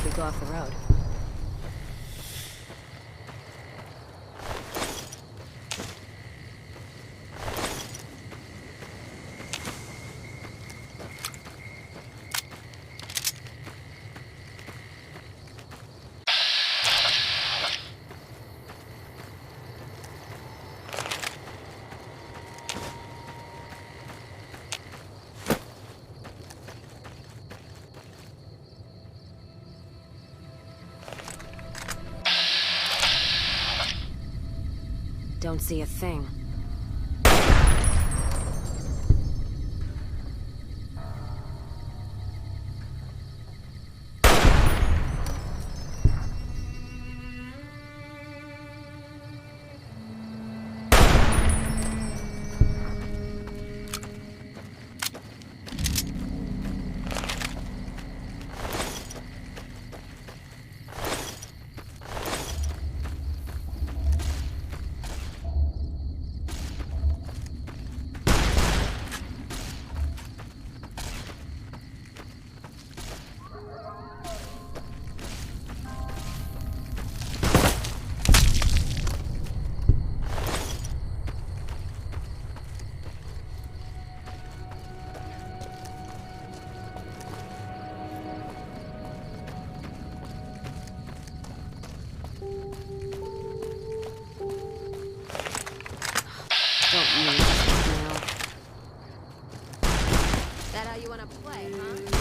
we go off the road. Don't see a thing. Don't need now. That how you wanna play, huh?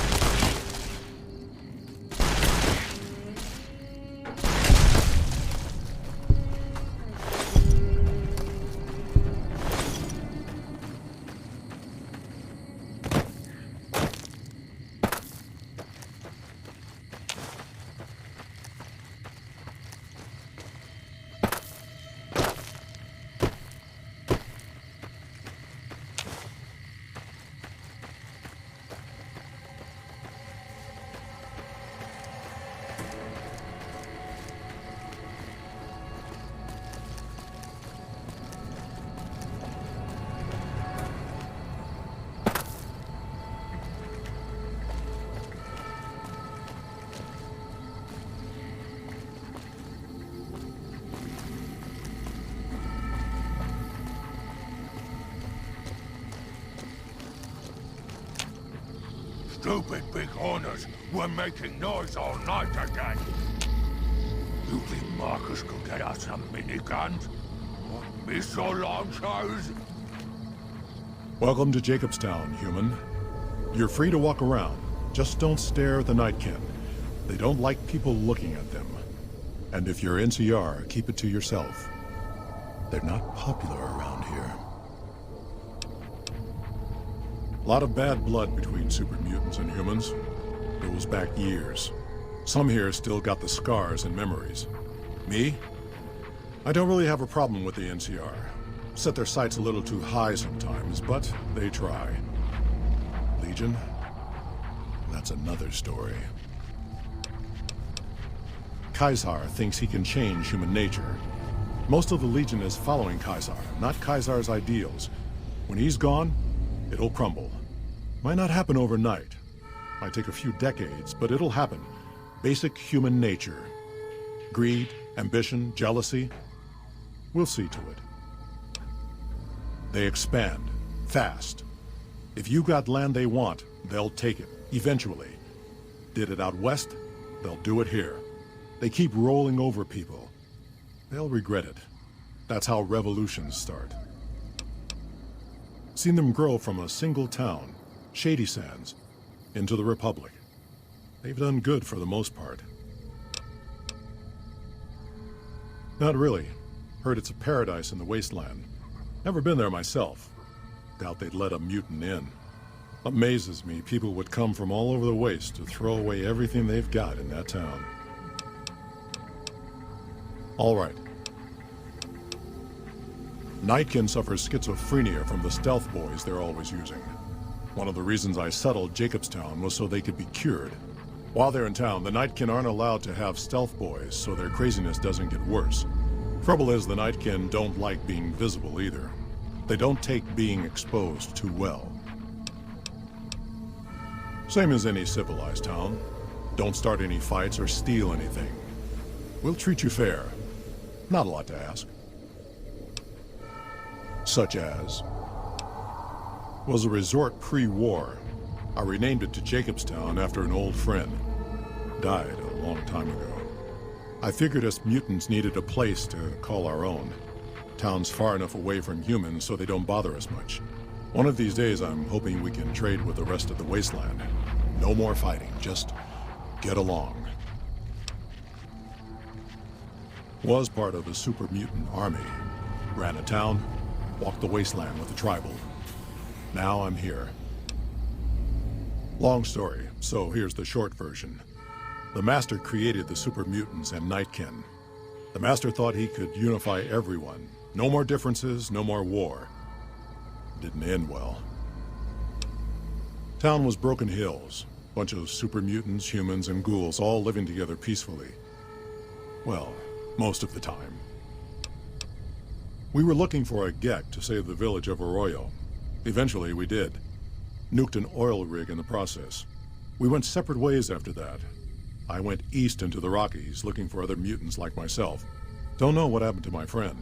Stupid big horners were making noise all night again. You think Marcus could get us some miniguns? Or missile launchers? Welcome to Jacobstown, human. You're free to walk around. Just don't stare at the Nightkin. They don't like people looking at them. And if you're NCR, keep it to yourself. They're not popular around here. A lot of bad blood between super mutants and humans. Goes back years. Some here still got the scars and memories. Me? I don't really have a problem with the NCR. Set their sights a little too high sometimes, but they try. Legion? That's another story. Caesar thinks he can change human nature. Most of the Legion is following Caesar, not Caesar's ideals. When he's gone, it'll crumble. Might not happen overnight. Might take a few decades, but it'll happen. Basic human nature. Greed, ambition, jealousy. We'll see to it. They expand. Fast. If you got land they want, they'll take it. Eventually. Did it out west, they'll do it here. They keep rolling over people. They'll regret it. That's how revolutions start. Seen them grow from a single town, Shady Sands, into the Republic. They've done good for the most part. Not really. Heard it's a paradise in the wasteland. Never been there myself. Doubt they'd let a mutant in. Amazes me people would come from all over the waste to throw away everything they've got in that town. All right. Nightkin suffers schizophrenia from the stealth boys they're always using. One of the reasons I settled Jacobstown was so they could be cured. While they're in town, the Nightkin aren't allowed to have stealth boys, so their craziness doesn't get worse. Trouble is, the Nightkin don't like being visible either. They don't take being exposed too well. Same as any civilized town. Don't start any fights or steal anything. We'll treat you fair. Not a lot to ask. Such as... was a resort pre-war. I renamed it to Jacobstown after an old friend. Died a long time ago. I figured us mutants needed a place to call our own. Town's far enough away from humans so they don't bother us much. One of these days I'm hoping we can trade with the rest of the wasteland. No more fighting, just get along. Was part of the super mutant army. Ran a town, walked the wasteland with the tribal. Now I'm here. Long story, so here's the short version. The Master created the super mutants and Nightkin. The Master thought he could unify everyone. No more differences, no more war. Didn't end well. Town was Broken Hills. Bunch of super mutants, humans, and ghouls all living together peacefully. Well, most of the time. We were looking for a Gek to save the village of Arroyo. Eventually, we did. Nuked an oil rig in the process. We went separate ways after that. I went east into the Rockies, looking for other mutants like myself. Don't know what happened to my friend.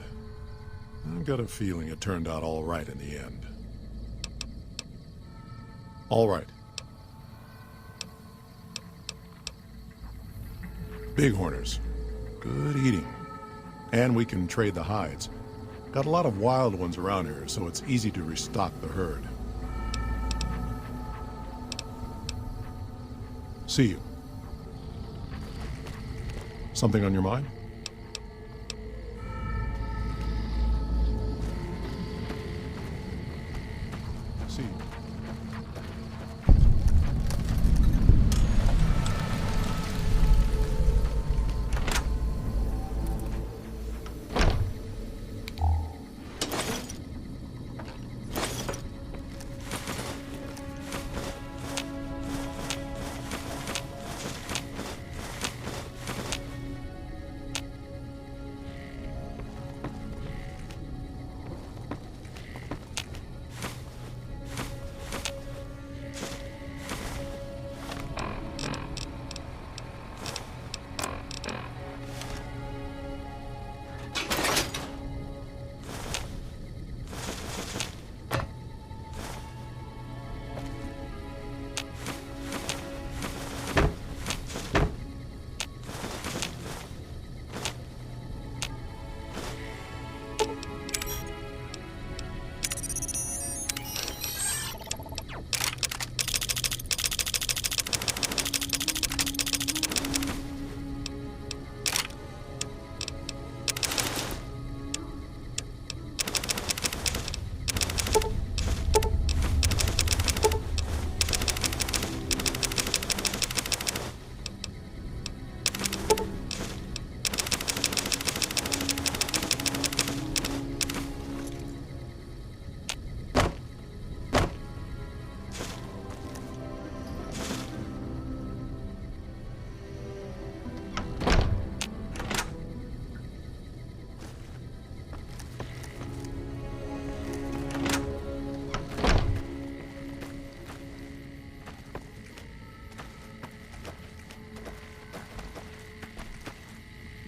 I've got a feeling it turned out all right in the end. All right. Bighorners. Good eating. And we can trade the hides. Got a lot of wild ones around here, so it's easy to restock the herd. See you. Something on your mind? See you.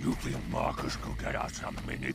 You think Marcus could get us a minute?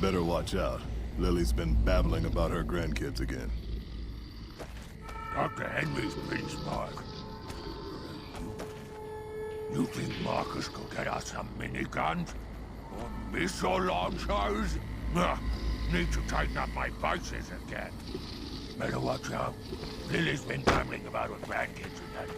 better watch out. Lily's been babbling about her grandkids again. Dr. Henry's pretty smart. You think Marcus could get us some miniguns? Or missile launchers? Nah, need to tighten up my vices again. Better watch out. Lily's been babbling about her grandkids again.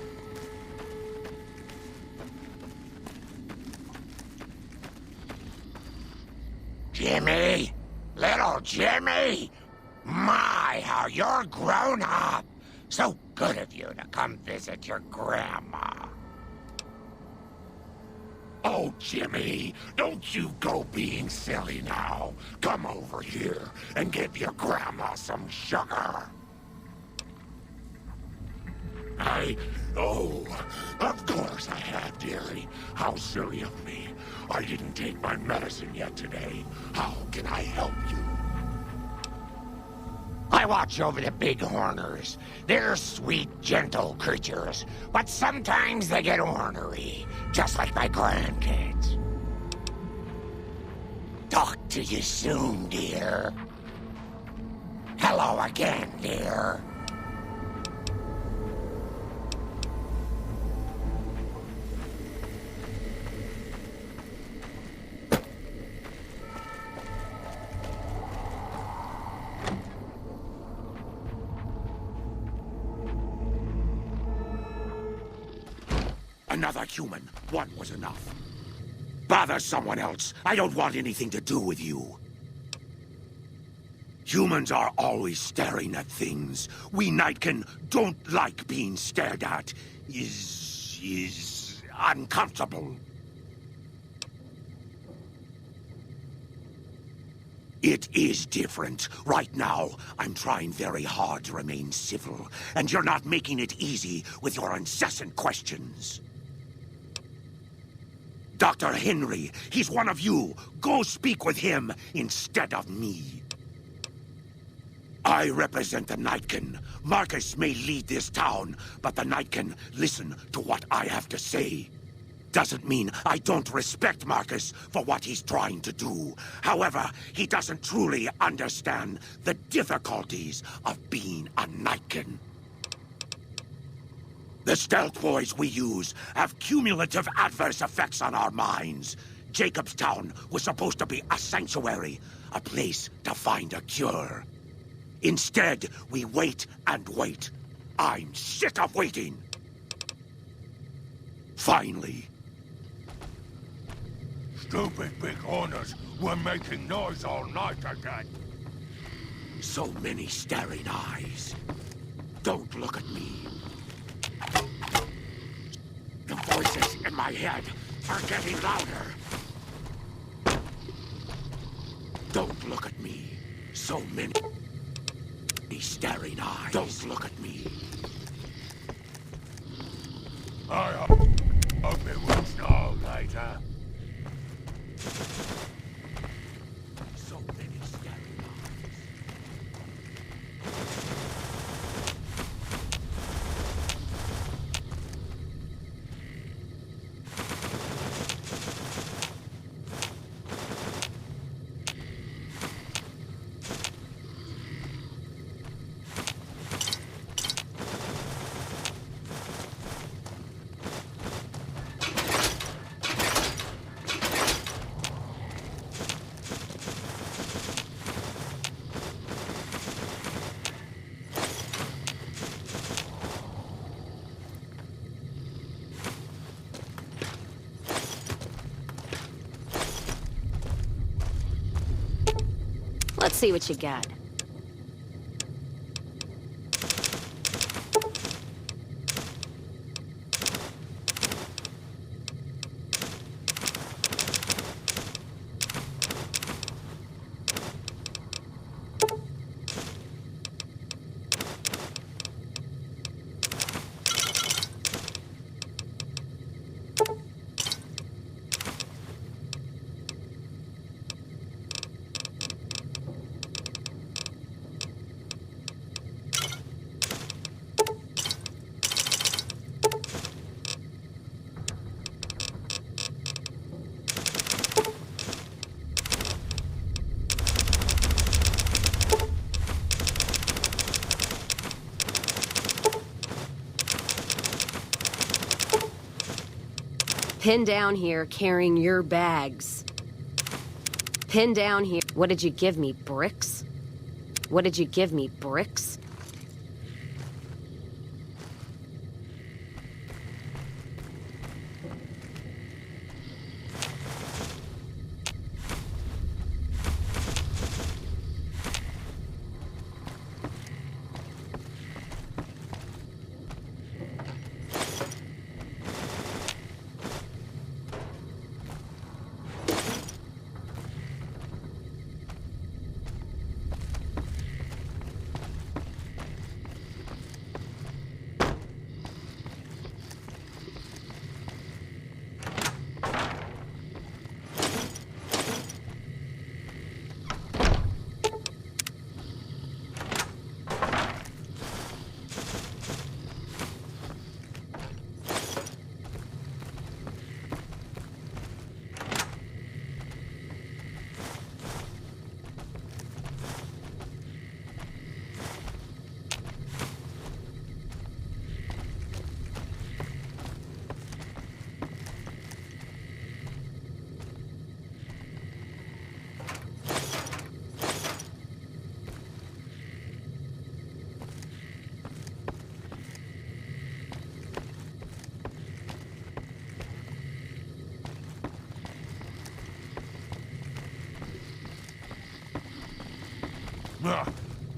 Jimmy! Little Jimmy! My, how you're grown up! So good of you to come visit your grandma. Oh, Jimmy, don't you go being silly now. Come over here and give your grandma some sugar. Oh, of course I have, dearie. How silly of me. I didn't take my medicine yet today. How can I help you? I watch over the bighorners. They're sweet, gentle creatures, but sometimes they get ornery, just like my grandkids. Talk to you soon, dear. Hello again, dear. Another human. One was enough. Bother someone else. I don't want anything to do with you. Humans are always staring at things. We Nightkin don't like being stared at. Is uncomfortable. It is different. Right now, I'm trying very hard to remain civil, and you're not making it easy with your incessant questions. Dr. Henry, he's one of you. Go speak with him instead of me. I represent the Nightkin. Marcus may lead this town, but the Nightkin listen to what I have to say. Doesn't mean I don't respect Marcus for what he's trying to do. However, he doesn't truly understand the difficulties of being a Nightkin. The stealth boys we use have cumulative adverse effects on our minds. Jacobstown was supposed to be a sanctuary, a place to find a cure. Instead, we wait and wait. I'm sick of waiting. Finally. Stupid bighorners were making noise all night again. So many staring eyes. Don't look at me. The voices in my head are getting louder. Don't look at me. So many staring eyes. Don't look at me. I hope it will snow later. So many staring eyes. Let's see what you got. Pinned down here carrying your bags. Pinned down here. What did you give me, bricks? What did you give me, bricks?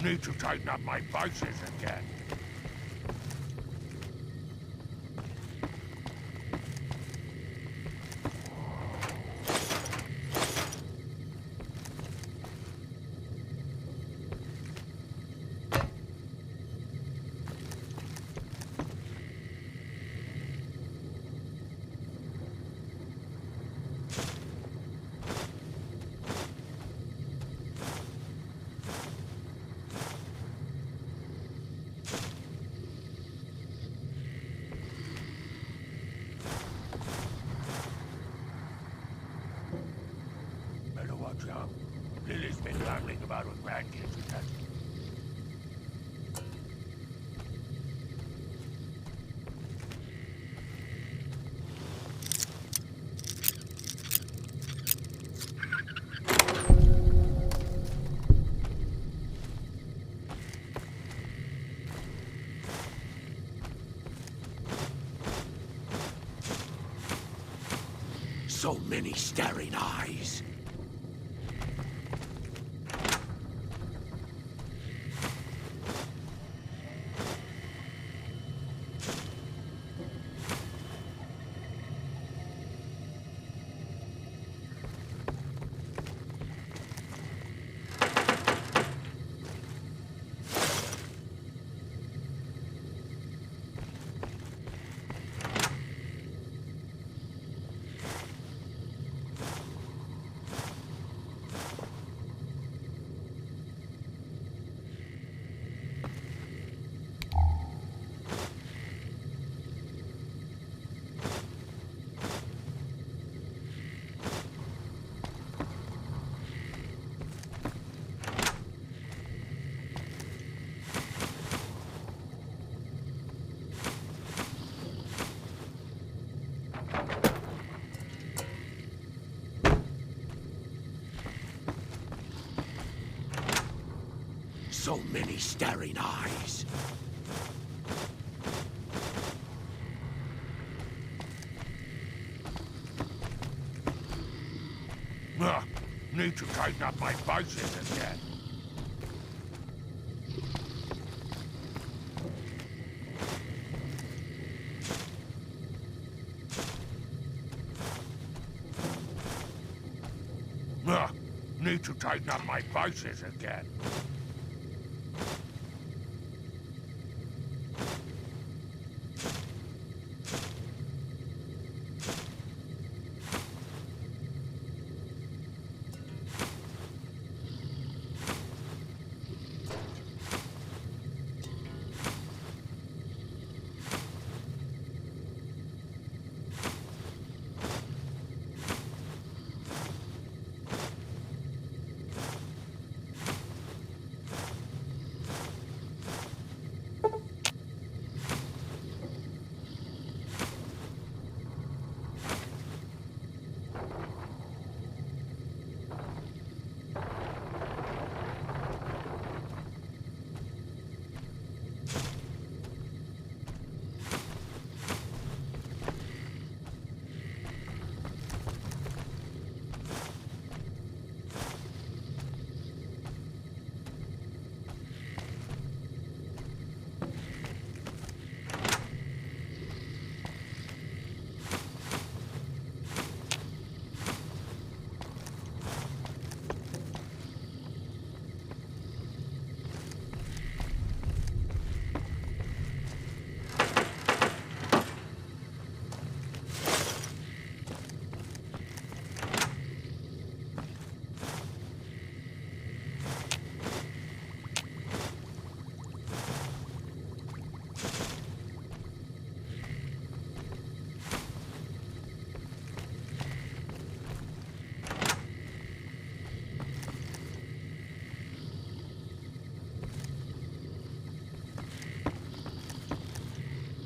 Need to tighten up my vices again. Lily's been rambling about her grandkids and that. So many staring eyes. So many staring eyes. Need to tighten up my vices again. Need to tighten up my vices again.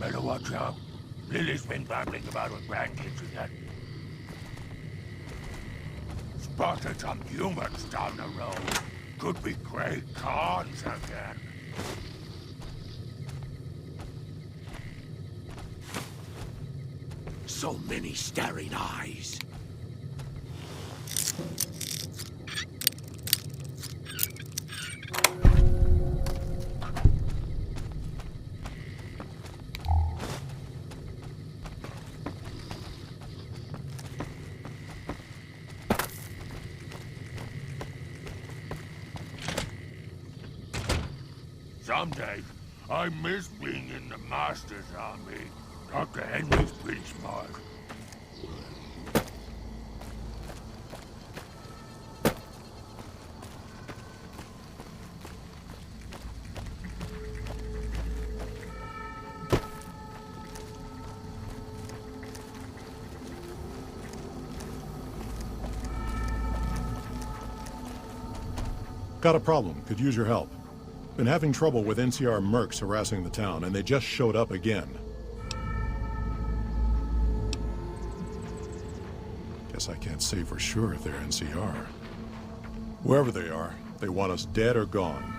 Better watch out. Lily's been babbling about her grandkids again. Spotted some humans down the road. Could be Grey Khans again. So many staring eyes. Someday, I miss being in the Master's army. Dr. Henry's pretty smart. Got a problem. Could use your help. Been having trouble with NCR mercs harassing the town, and they just showed up again. Guess I can't say for sure if they're NCR. Whoever they are, they want us dead or gone.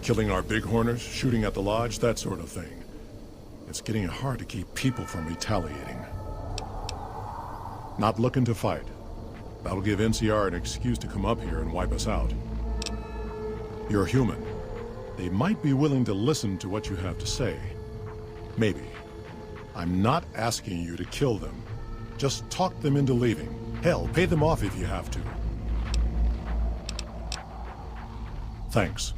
Killing our bighorners, shooting at the lodge, that sort of thing. It's getting hard to keep people from retaliating. Not looking to fight. That'll give NCR an excuse to come up here and wipe us out. You're human. They might be willing to listen to what you have to say. Maybe. I'm not asking you to kill them. Just talk them into leaving. Hell, pay them off if you have to. Thanks.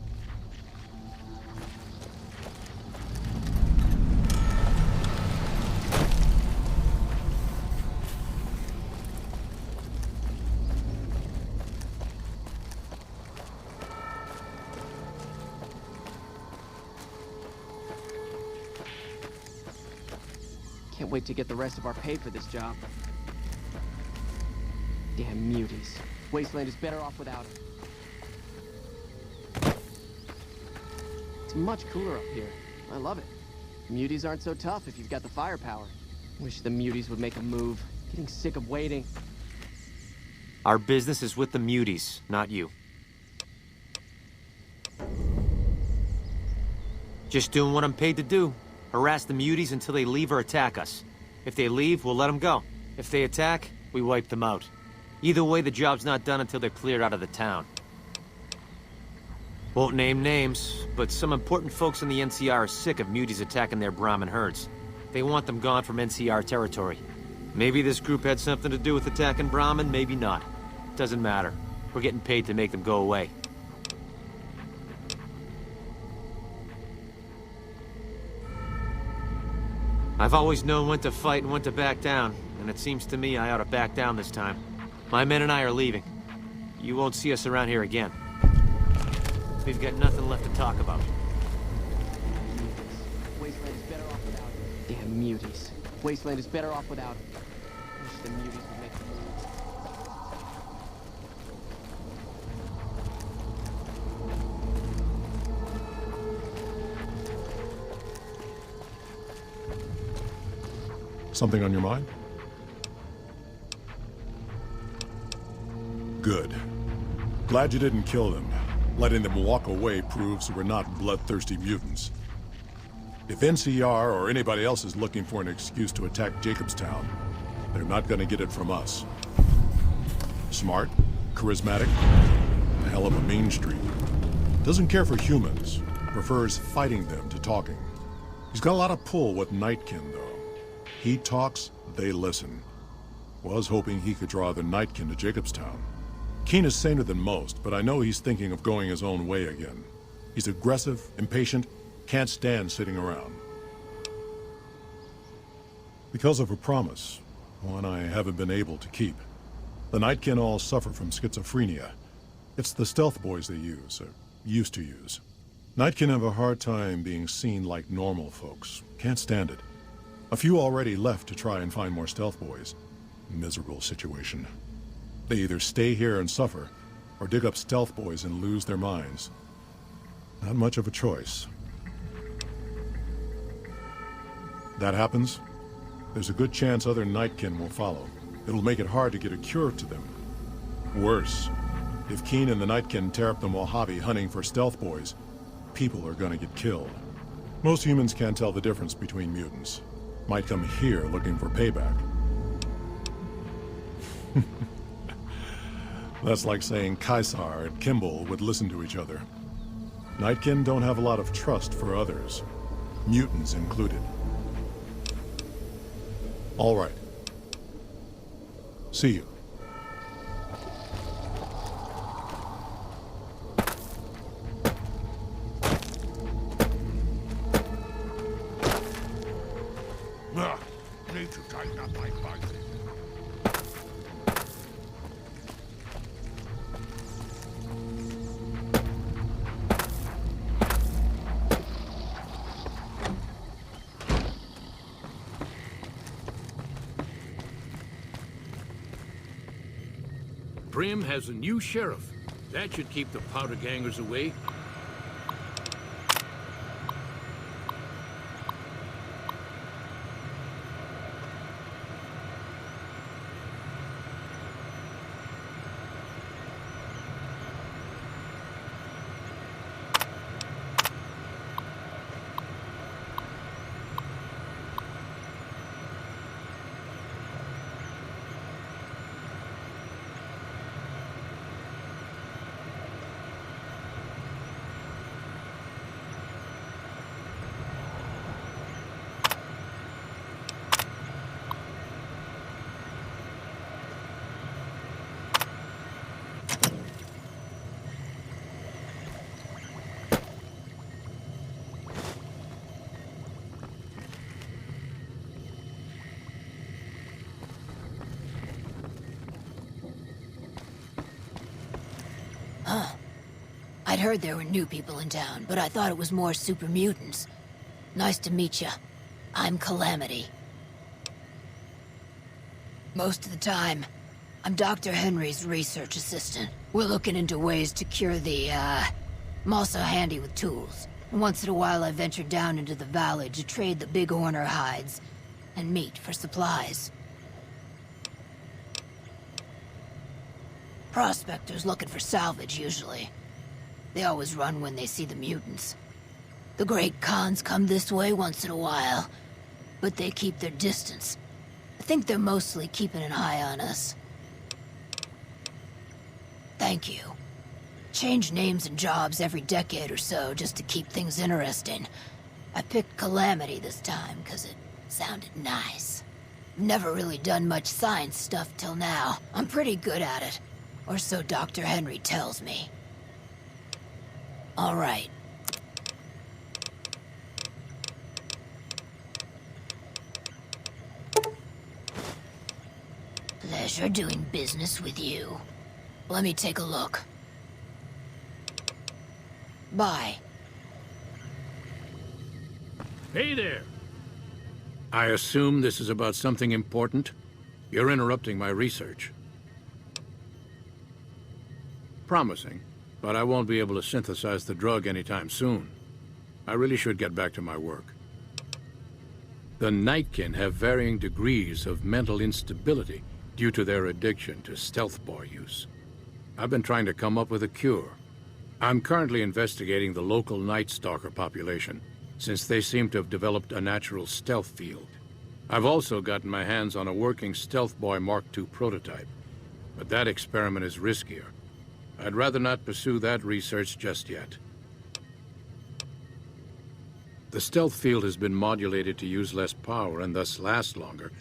Can't wait to get the rest of our pay for this job. Damn muties. Wasteland is better off without them. It's much cooler up here. I love it. Muties aren't so tough if you've got the firepower. Wish the muties would make a move. Getting sick of waiting. Our business is with the muties, not you. Just doing what I'm paid to do. Harass the muties until they leave or attack us. If they leave, we'll let them go. If they attack, we wipe them out. Either way, the job's not done until they're cleared out of the town. Won't name names, but some important folks in the NCR are sick of muties attacking their Brahmin herds. They want them gone from NCR territory. Maybe this group had something to do with attacking Brahmin, maybe not. Doesn't matter. We're getting paid to make them go away. I've always known when to fight and when to back down, and it seems to me I ought to back down this time. My men and I are leaving. You won't see us around here again. We've got nothing left to talk about. Wasteland is better off without them. Damn muties. Wasteland is better off without them. Wish the muties would make a move. Something on your mind? Good. Glad you didn't kill them. Letting them walk away proves we're not bloodthirsty mutants. If NCR or anybody else is looking for an excuse to attack Jacobstown, they're not gonna get it from us. Smart, charismatic, a hell of a mean streak. Doesn't care for humans, prefers fighting them to talking. He's got a lot of pull with Nightkin, though. He talks, they listen. Was hoping he could draw the Nightkin to Jacobstown. Keen is saner than most, but I know he's thinking of going his own way again. He's aggressive, impatient, can't stand sitting around. Because of a promise, one I haven't been able to keep. The Nightkin all suffer from schizophrenia. It's the stealth boys they use, or used to use. Nightkin have a hard time being seen like normal folks. Can't stand it. A few already left to try and find more stealth boys. Miserable situation. They either stay here and suffer, or dig up stealth boys and lose their minds. Not much of a choice. That happens, there's a good chance other Nightkin will follow. It'll make it hard to get a cure to them. Worse, if Keen and the Nightkin tear up the Mojave hunting for stealth boys, people are gonna get killed. Most humans can't tell the difference between mutants. Might come here looking for payback. That's like saying Caesar and Kimball would listen to each other. Nightkin don't have a lot of trust for others, mutants included. All right. See you. Need to tighten up my bicycle. Brim has a new sheriff. That should keep the powder gangers away. I'd heard there were new people in town, but I thought it was more super mutants. Nice to meet you. I'm Calamity. Most of the time, I'm Dr. Henry's research assistant. We're looking into ways to cure the, I'm also handy with tools. And once in a while I venture down into the valley to trade the big horner hides and meat for supplies. Prospectors looking for salvage, usually. They always run when they see the mutants. The Great Khans come this way once in a while, but they keep their distance. I think they're mostly keeping an eye on us. Thank you. Change names and jobs every decade or so just to keep things interesting. I picked Calamity this time because it sounded nice. Never really done much science stuff till now. I'm pretty good at it. Or so Dr. Henry tells me. All right. Pleasure doing business with you. Let me take a look. Bye. Hey there. I assume this is about something important? You're interrupting my research. Promising, but I won't be able to synthesize the drug anytime soon. I really should get back to my work. The Nightkin have varying degrees of mental instability due to their addiction to stealth boy use. I've been trying to come up with a cure. I'm currently investigating the local Night Stalker population, since they seem to have developed a natural stealth field. I've also gotten my hands on a working Stealth Boy Mark II prototype, but that experiment is riskier. I'd rather not pursue that research just yet. The stealth field has been modulated to use less power and thus last longer,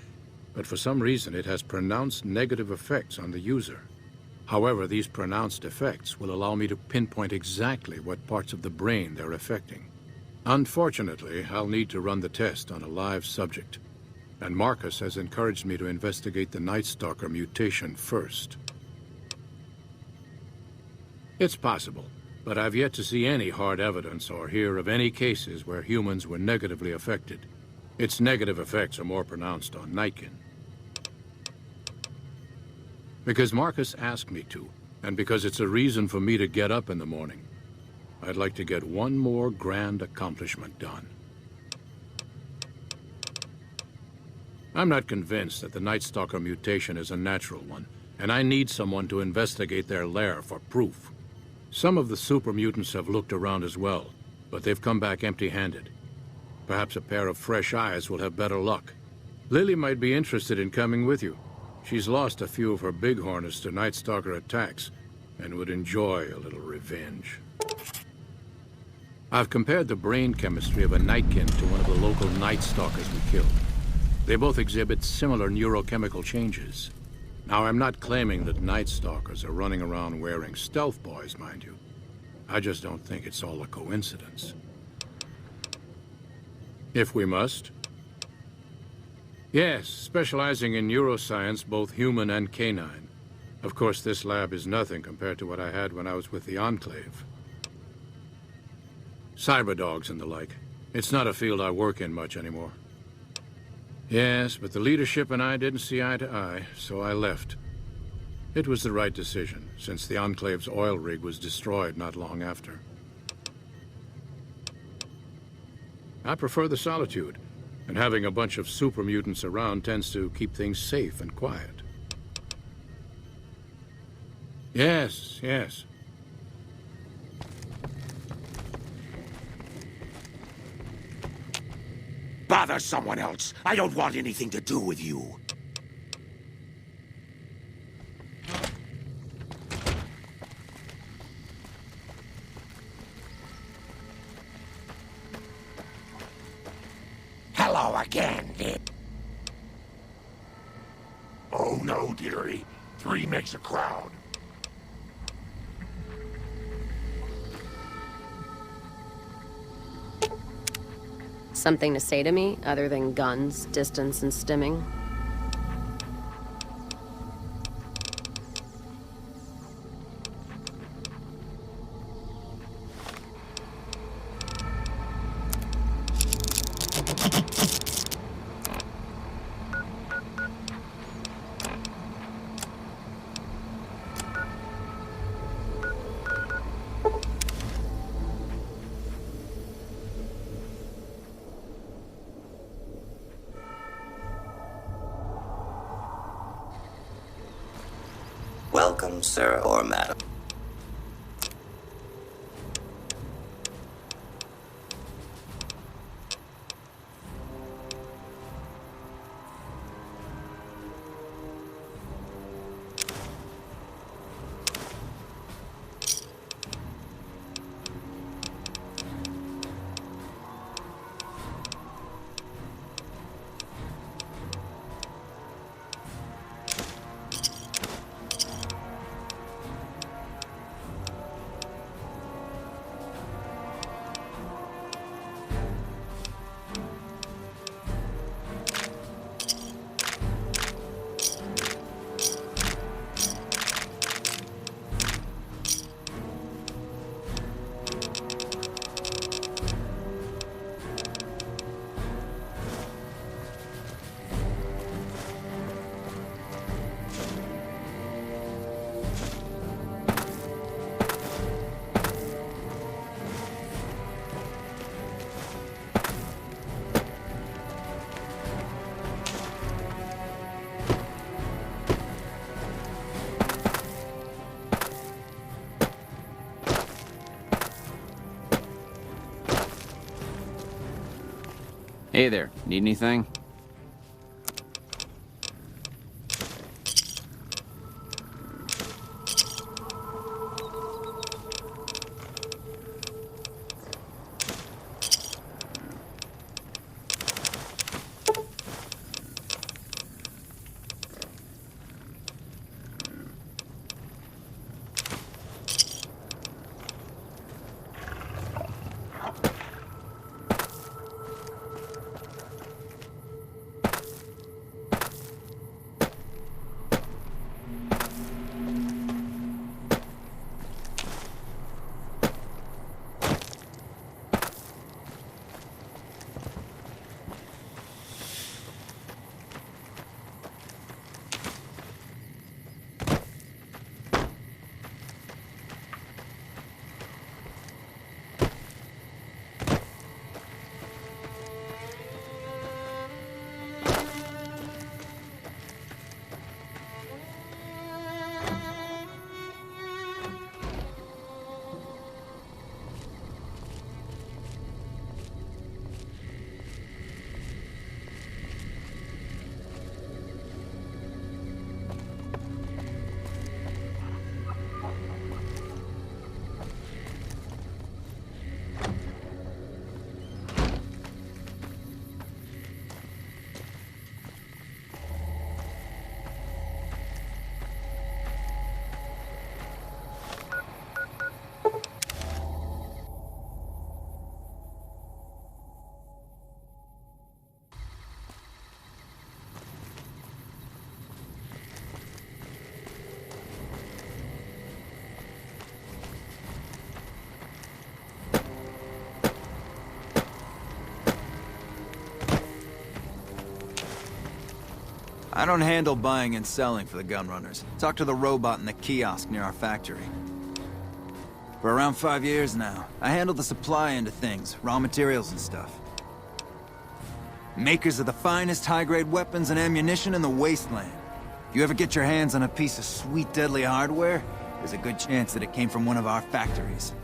but for some reason it has pronounced negative effects on the user. However, these pronounced effects will allow me to pinpoint exactly what parts of the brain they're affecting. Unfortunately, I'll need to run the test on a live subject, and Marcus has encouraged me to investigate the Night Stalker mutation first. It's possible, but I've yet to see any hard evidence or hear of any cases where humans were negatively affected. Its negative effects are more pronounced on Nightkin. Because Marcus asked me to, and because it's a reason for me to get up in the morning. I'd like to get one more grand accomplishment done. I'm not convinced that the Night Stalker mutation is a natural one, and I need someone to investigate their lair for proof. Some of the super mutants have looked around as well, but they've come back empty-handed. Perhaps a pair of fresh eyes will have better luck. Lily might be interested in coming with you. She's lost a few of her bighorners to Night Stalker attacks, and would enjoy a little revenge. I've compared the brain chemistry of a Nightkin to one of the local Night Stalkers we killed. They both exhibit similar neurochemical changes. Now, I'm not claiming that Night Stalkers are running around wearing stealth boys, mind you. I just don't think it's all a coincidence. If we must. Yes, specializing in neuroscience, both human and canine. Of course, this lab is nothing compared to what I had when I was with the Enclave. Cyberdogs and the like. It's not a field I work in much anymore. Yes, but the leadership and I didn't see eye to eye, so I left. It was the right decision, since the Enclave's oil rig was destroyed not long after. I prefer the solitude, and having a bunch of super mutants around tends to keep things safe and quiet. Yes, yes. Bother someone else. I don't want anything to do with you. Hello again, Nick. Oh no, dearie. 3 makes a crowd. Something to say to me, other than guns, distance, and stimming? Welcome, sir or madam. Hey there, need anything? I don't handle buying and selling for the gunrunners. Talk to the robot in the kiosk near our factory. For around 5 years now, I handle the supply end of things, raw materials and stuff. Makers of the finest high-grade weapons and ammunition in the wasteland. If you ever get your hands on a piece of sweet, deadly hardware, there's a good chance that it came from one of our factories.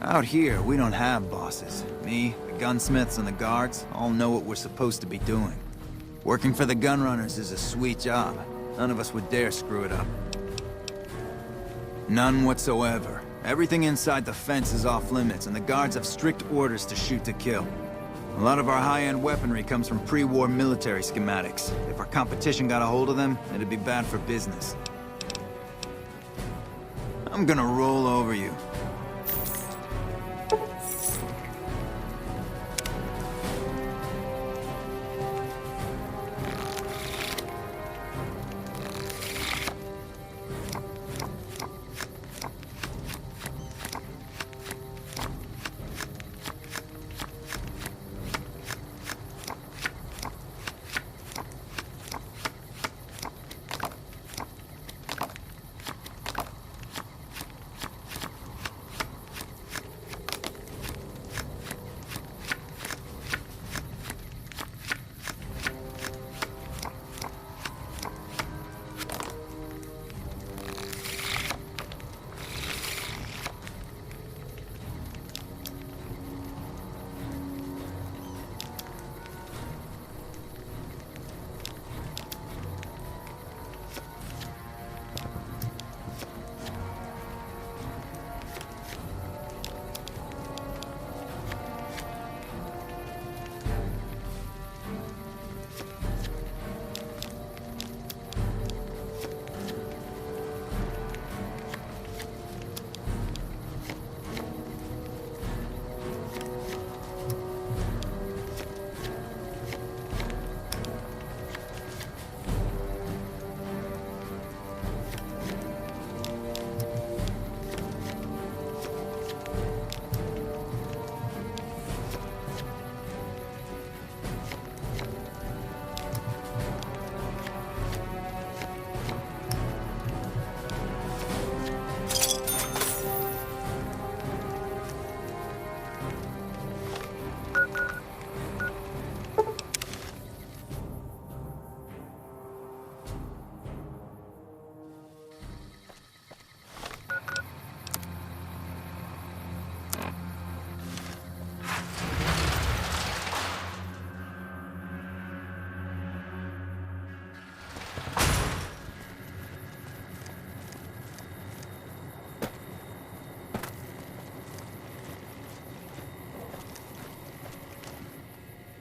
Out here, we don't have bosses. Me, the gunsmiths, and the guards all know what we're supposed to be doing. Working for the gunrunners is a sweet job. None of us would dare screw it up. None whatsoever. Everything inside the fence is off limits, and the guards have strict orders to shoot to kill. A lot of our high-end weaponry comes from pre-war military schematics. If our competition got a hold of them, it'd be bad for business. I'm gonna roll over you.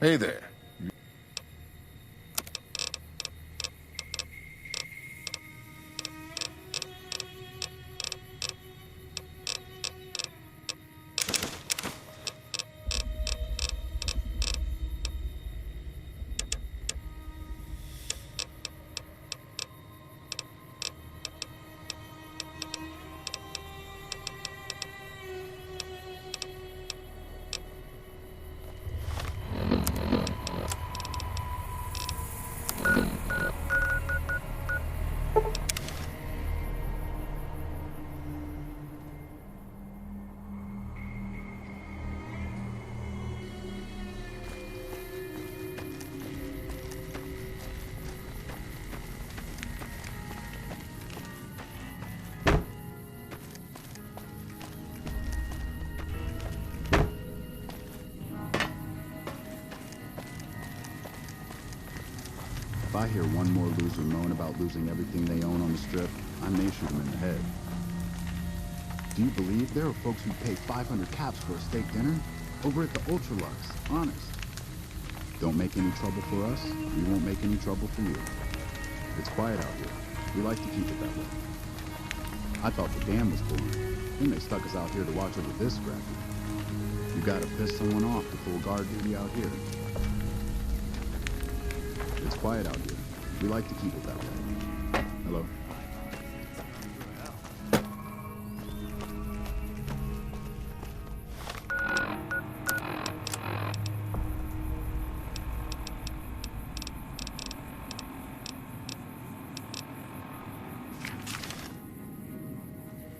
Hey there. If I hear one more loser moan about losing everything they own on the strip, I may shoot him in the head. Do you believe there are folks who pay 500 caps for a steak dinner? Over at the Ultralux, honest. Don't make any trouble for us, we won't make any trouble for you. It's quiet out here. We like to keep it that way. I thought the dam was born. Then they stuck us out here to watch over this scrappy. You gotta piss someone off to pull guard duty out here. It's quiet out here. We like to keep it that way. Hello?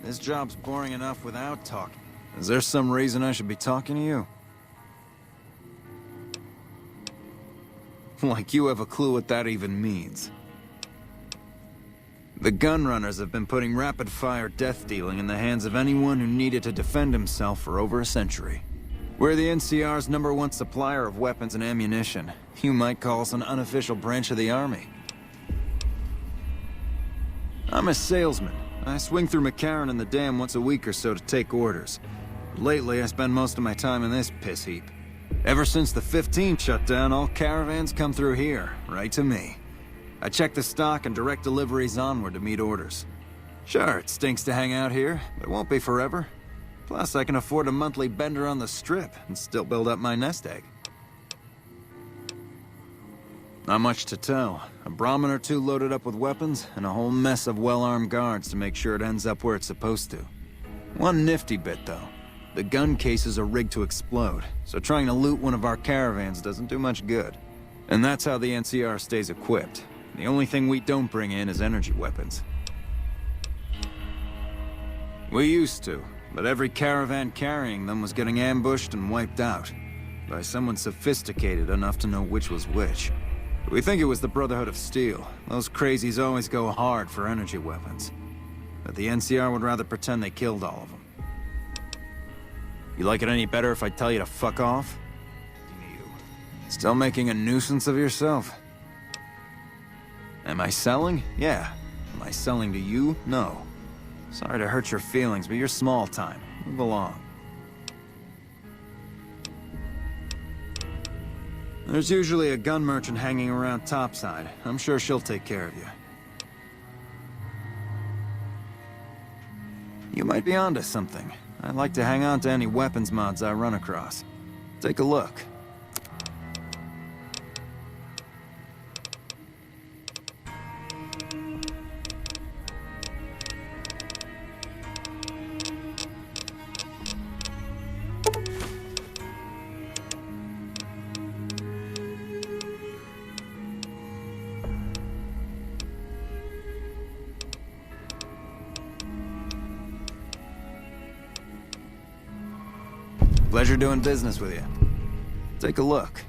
This job's boring enough without talking. Is there some reason I should be talking to you? Like you have a clue what that even means. The gunrunners have been putting rapid-fire death dealing in the hands of anyone who needed to defend himself for over a century. We're the NCR's #1 supplier of weapons and ammunition. You might call us an unofficial branch of the Army. I'm a salesman. I swing through McCarran and the Dam once a week or so to take orders. Lately, I spend most of my time in this piss heap. Ever since the 15 shut down, all caravans come through here, right to me. I check the stock and direct deliveries onward to meet orders. Sure, it stinks to hang out here, but it won't be forever. Plus, I can afford a monthly bender on the Strip and still build up my nest egg. Not much to tell. A Brahmin or two loaded up with weapons, and a whole mess of well-armed guards to make sure it ends up where it's supposed to. One nifty bit, though. The gun cases are rigged to explode, so trying to loot one of our caravans doesn't do much good. And that's how the NCR stays equipped. The only thing we don't bring in is energy weapons. We used to, but every caravan carrying them was getting ambushed and wiped out. By someone sophisticated enough to know which was which. We think it was the Brotherhood of Steel. Those crazies always go hard for energy weapons. But the NCR would rather pretend they killed all of them. You like it any better if I tell you to fuck off? You still making a nuisance of yourself? Am I selling? Yeah. Am I selling to you? No. Sorry to hurt your feelings, but you're small time. Move along. There's usually a gun merchant hanging around topside. I'm sure she'll take care of you. You might be onto something. I like to hang on to any weapons mods I run across. Take a look. Pleasure doing business with you. Take a look.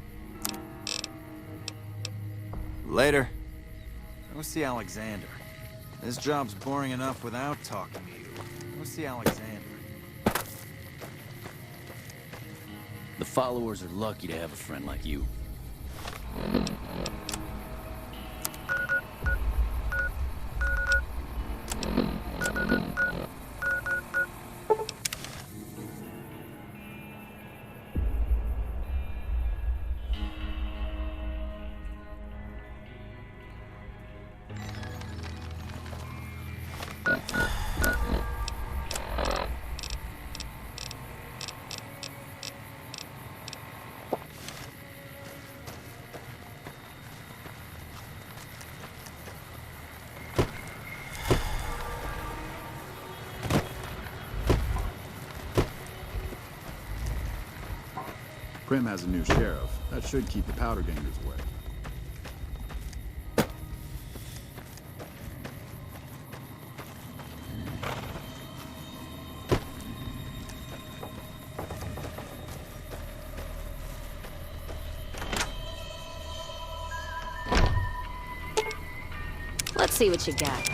Later. Go see Alexander. This job's boring enough without talking to you. Go see Alexander. The followers are lucky to have a friend like you. Prim has a new sheriff. That should keep the powder gangers away. Let's see what you got.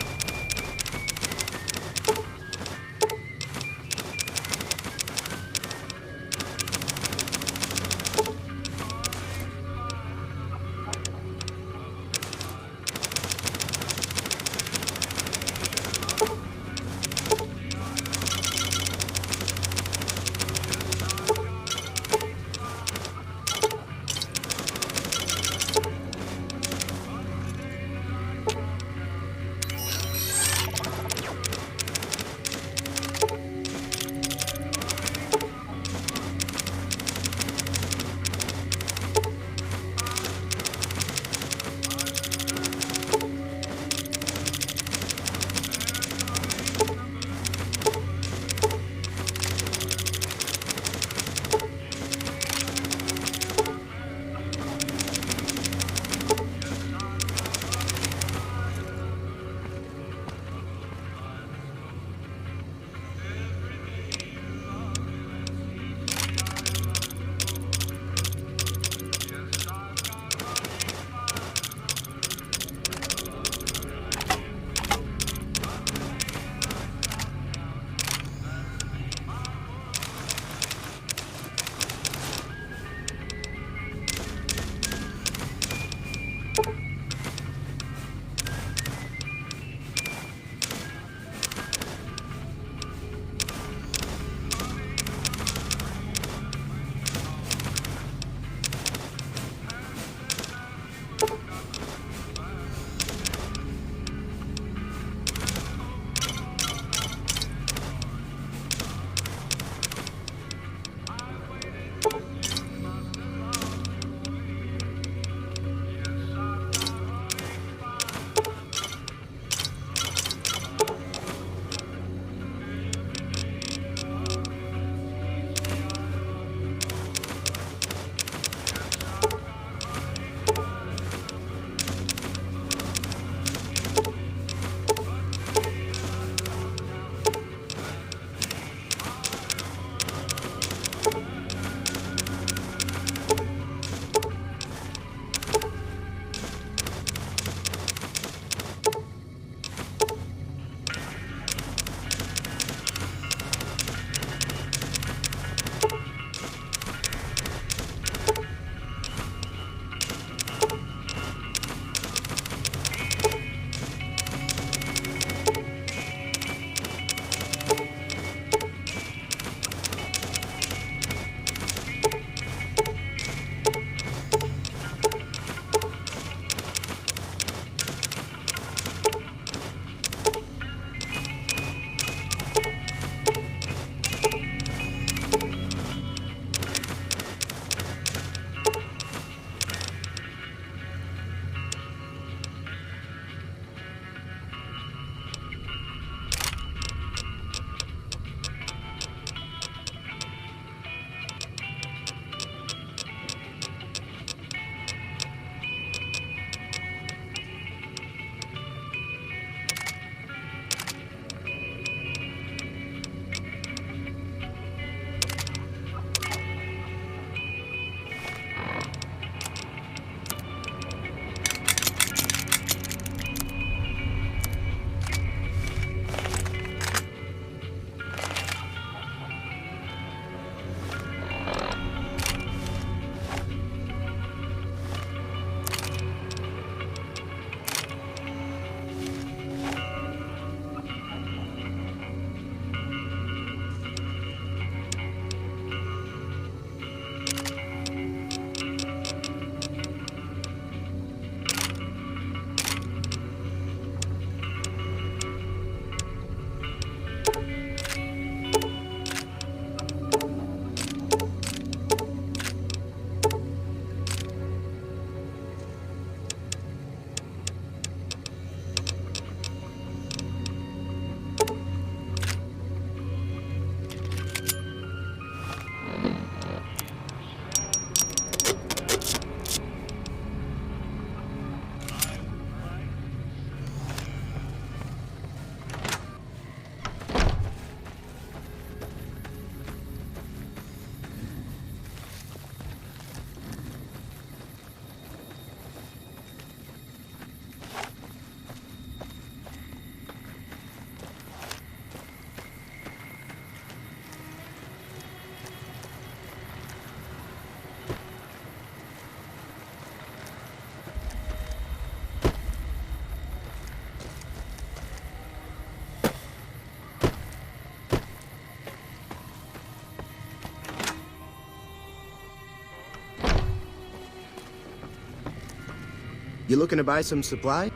You looking to buy some supply?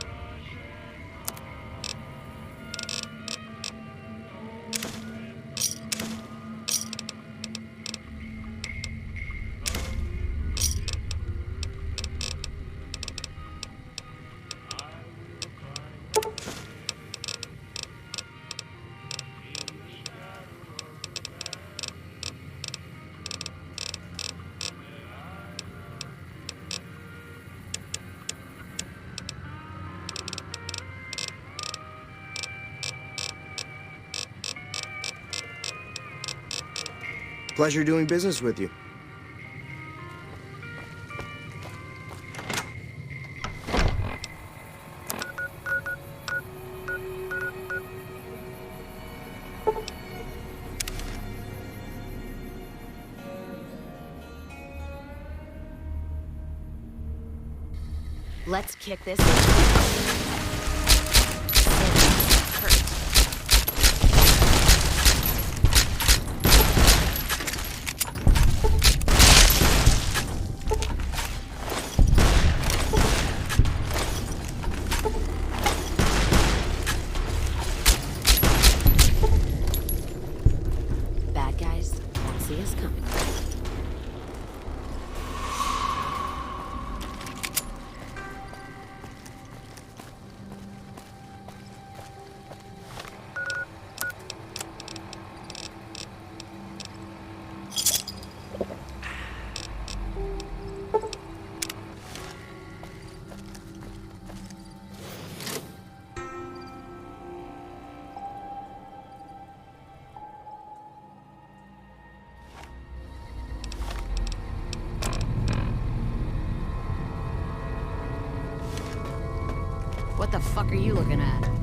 Pleasure doing business with you. Let's kick this. Bad guys won't see us coming. What the fuck are you looking at?